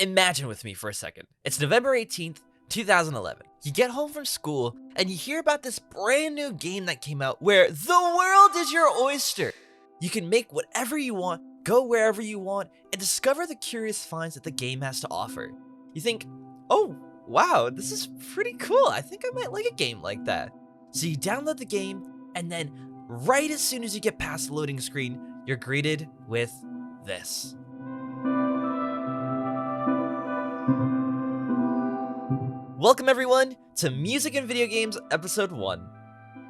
Imagine with me for a second. It's November 18th, 2011. You get home from school and you hear about this brand new game that came out where the world is your oyster. You can make whatever you want, go wherever you want, and discover the curious finds that the game has to offer. You think, oh, wow, this is pretty cool. I think I might like a game like that. So you download the game, and then right as soon as you get past the loading screen, you're greeted with this. Welcome everyone to Music and Video Games Episode 1,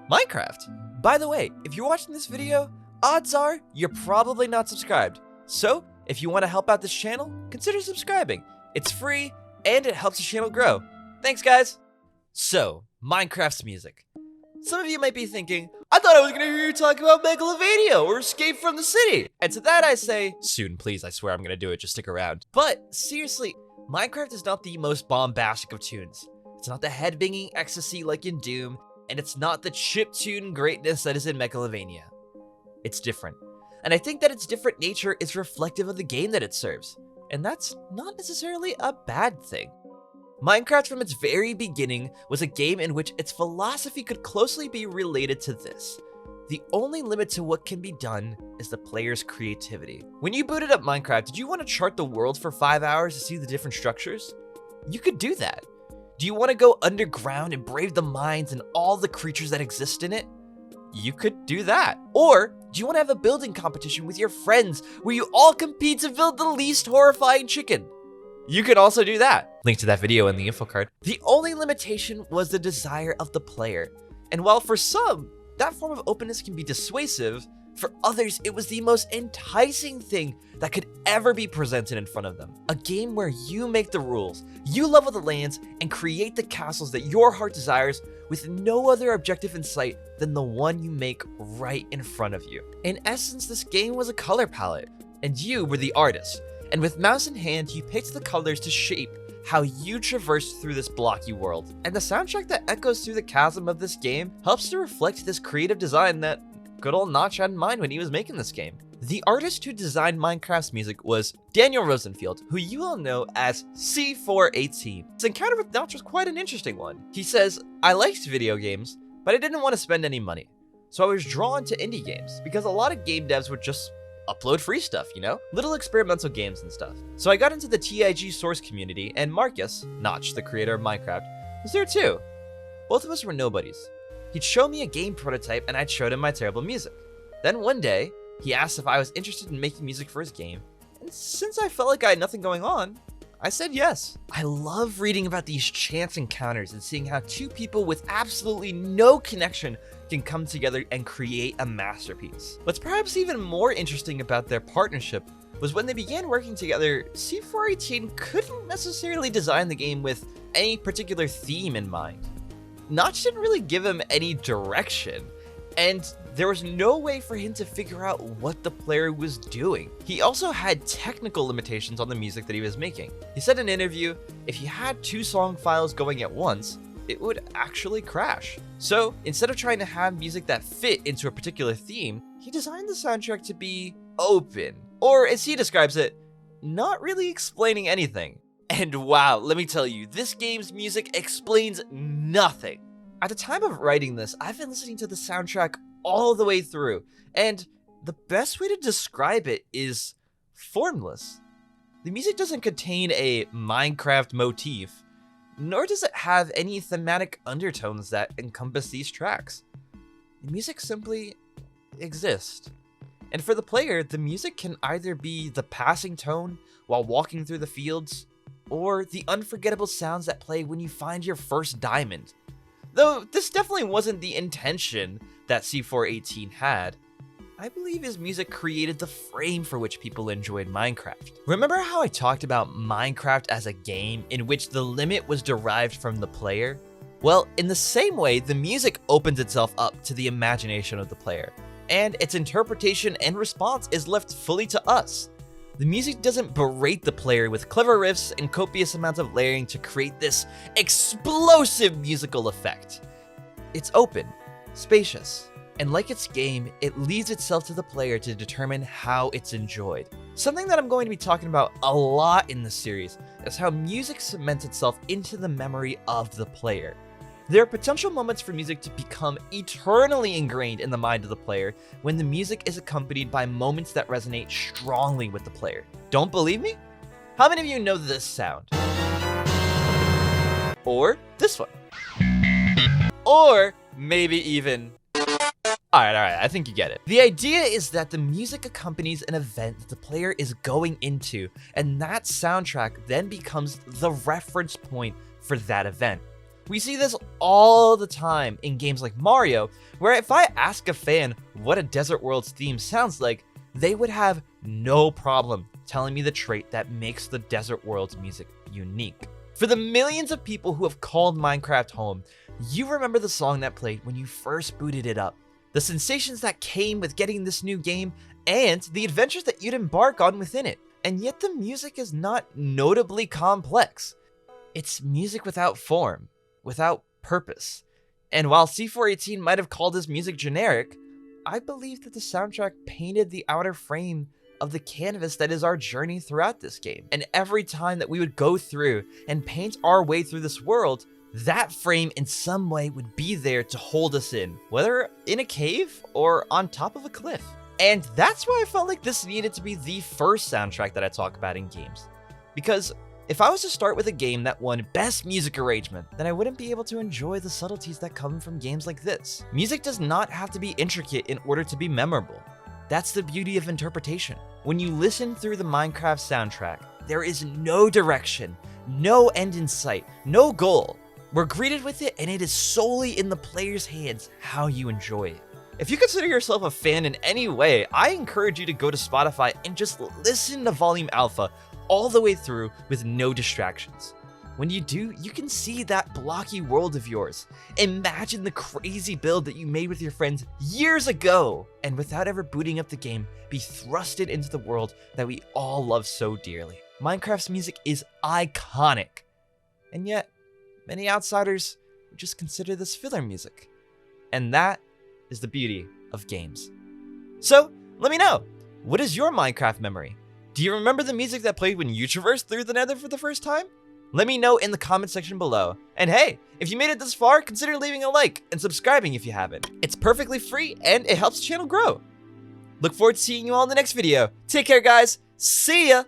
Minecraft. By the way, if you're watching this video, odds are you're probably not subscribed. So, if you want to help out this channel, consider subscribing. It's free, and it helps the channel grow. Thanks guys! So, Minecraft's music. Some of you might be thinking, I thought I was gonna hear you talk about Megalovania or Escape from the City. And to that I say, soon please, I swear I'm gonna do it, just stick around. But, seriously, Minecraft is not the most bombastic of tunes. It's not the head-banging ecstasy like in Doom, and it's not the chiptune greatness that is in Megalovania. It's different. And I think that its different nature is reflective of the game that it serves. And that's not necessarily a bad thing. Minecraft from its very beginning was a game in which its philosophy could closely be related to this. The only limit to what can be done is the player's creativity. When you booted up Minecraft, did you want to chart the world for 5 hours to see the different structures? You could do that. Do you want to go underground and brave the mines and all the creatures that exist in it? You could do that. Or, do you want to have a building competition with your friends where you all compete to build the least horrifying chicken? You could also do that. Link to that video in the info card. The only limitation was the desire of the player. And while for some, that form of openness can be dissuasive, for others, it was the most enticing thing that could ever be presented in front of them. A game where you make the rules, you level the lands, and create the castles that your heart desires with no other objective in sight than the one you make right in front of you. In essence, this game was a color palette, and you were the artist. And with mouse in hand, you picked the colors to shape how you traverse through this blocky world. And the soundtrack that echoes through the chasm of this game helps to reflect this creative design that good old Notch had in mind when he was making this game. The artist who designed Minecraft's music was Daniel Rosenfield, who you all know as C418. His encounter with Notch was quite an interesting one. He says, I liked video games, but I didn't want to spend any money. So I was drawn to indie games because a lot of game devs would just upload free stuff, you know? Little experimental games and stuff. So I got into the TIG source community, and Marcus, Notch, the creator of Minecraft, was there too. Both of us were nobodies. He'd show me a game prototype and I'd showed him my terrible music. Then one day, he asked if I was interested in making music for his game, and since I felt like I had nothing going on, I said yes. I love reading about these chance encounters and seeing how two people with absolutely no connection can come together and create a masterpiece. What's perhaps even more interesting about their partnership was when they began working together, C418 couldn't necessarily design the game with any particular theme in mind. Notch didn't really give him any direction, and there was no way for him to figure out what the player was doing. He also had technical limitations on the music that he was making. He said in an interview, if you had 2 song files going at once, it would actually crash. So instead of trying to have music that fit into a particular theme, he designed the soundtrack to be open, or as he describes it, not really explaining anything. And wow, let me tell you, this game's music explains nothing. At the time of writing this, I've been listening to the soundtrack all the way through, and the best way to describe it is formless. The music doesn't contain a Minecraft motif, nor does it have any thematic undertones that encompass these tracks. The music simply exists. And for the player, the music can either be the passing tone while walking through the fields, or the unforgettable sounds that play when you find your first diamond. Though this definitely wasn't the intention that C418 had, I believe his music created the frame for which people enjoyed Minecraft. Remember how I talked about Minecraft as a game in which the limit was derived from the player? Well, in the same way, the music opens itself up to the imagination of the player, and its interpretation and response is left fully to us. The music doesn't berate the player with clever riffs and copious amounts of layering to create this explosive musical effect. It's open, spacious, And like its game, it leaves itself to the player to determine how it's enjoyed. Something that I'm going to be talking about a lot in this series is how music cements itself into the memory of the player. There are potential moments for music to become eternally ingrained in the mind of the player when the music is accompanied by moments that resonate strongly with the player. Don't believe me? How many of you know this sound? Or this one? Or maybe even... Alright, I think you get it. The idea is that the music accompanies an event that the player is going into, and that soundtrack then becomes the reference point for that event. We see this all the time in games like Mario, where if I ask a fan what a Desert World's theme sounds like, they would have no problem telling me the trait that makes the Desert World's music unique. For the millions of people who have called Minecraft home, you remember the song that played when you first booted it up, the sensations that came with getting this new game, and the adventures that you'd embark on within it. And yet the music is not notably complex. It's music without form, without purpose. And while C418 might have called his music generic, I believe that the soundtrack painted the outer frame of the canvas that is our journey throughout this game. And every time that we would go through and paint our way through this world, that frame in some way would be there to hold us in, whether in a cave or on top of a cliff. And that's why I felt like this needed to be the first soundtrack that I talk about in games. Because if I was to start with a game that won Best Music Arrangement, then I wouldn't be able to enjoy the subtleties that come from games like this. Music does not have to be intricate in order to be memorable. That's the beauty of interpretation. When you listen through the Minecraft soundtrack, there is no direction, no end in sight, no goal. We're greeted with it, and it is solely in the player's hands how you enjoy it. If you consider yourself a fan in any way, I encourage you to go to Spotify and just listen to Volume Alpha all the way through with no distractions. When you do, you can see that blocky world of yours. Imagine the crazy build that you made with your friends years ago, and without ever booting up the game, be thrusted into the world that we all love so dearly. Minecraft's music is iconic, and yet, many outsiders would just consider this filler music. And that is the beauty of games. So, let me know, what is your Minecraft memory? Do you remember the music that played when you traversed through the Nether for the first time? Let me know in the comment section below. And hey, if you made it this far, consider leaving a like and subscribing if you haven't. It's perfectly free and it helps the channel grow. Look forward to seeing you all in the next video. Take care, guys. See ya!